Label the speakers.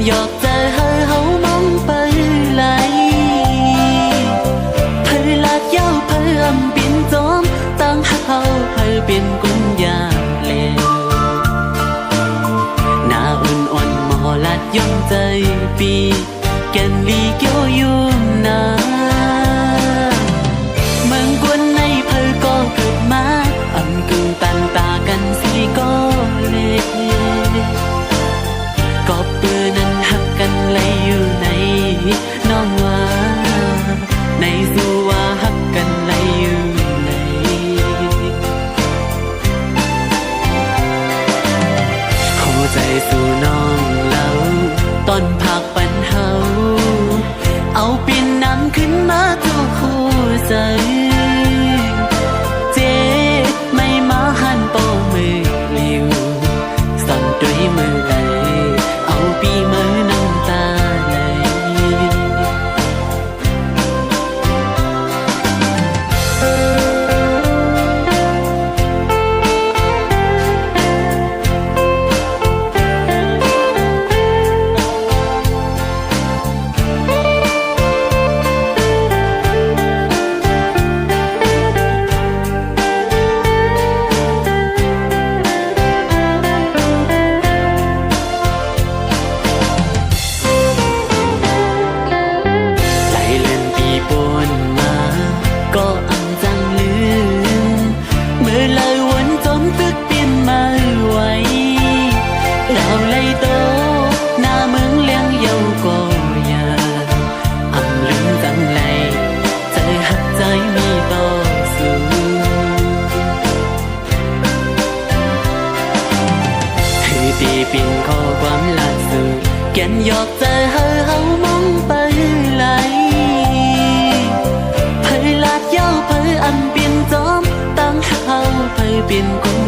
Speaker 1: ยอกใจเฮามองไปไหลเพอลาดยาวเพออำปินจอมตั้งเฮาเพอเป็นกุญยาเลวหน้าอ่อนๆมอลัดย่อมใจปีแก่นลีเกี่ยวอยู่นาเมืองกวนในเพอก็เกิดมาอำกึ่งตันตากันสีก็เล็กก็เปื้อนั้นหักกันไหลอยู่ในน้องว่าในสู่ว่าหักกันไหลอยู่ในหัวใจสู่น้องเล่าตอนพักปันเฮาเอาปิ่นน้ำขึ้นมาทุกคู่ใจเจ๊ไม่มาหันโปมือเลี้ยวสั่นด้วยมือไหลเอาปีมือน้ำตาไหลตีปิ่นข้อความล่าสุดแก่นหยอกใจเฮามองไปไหลเพอลาดยาวเพออำเปลี่ยนจอมตั้งเฮาเพอเป็นคน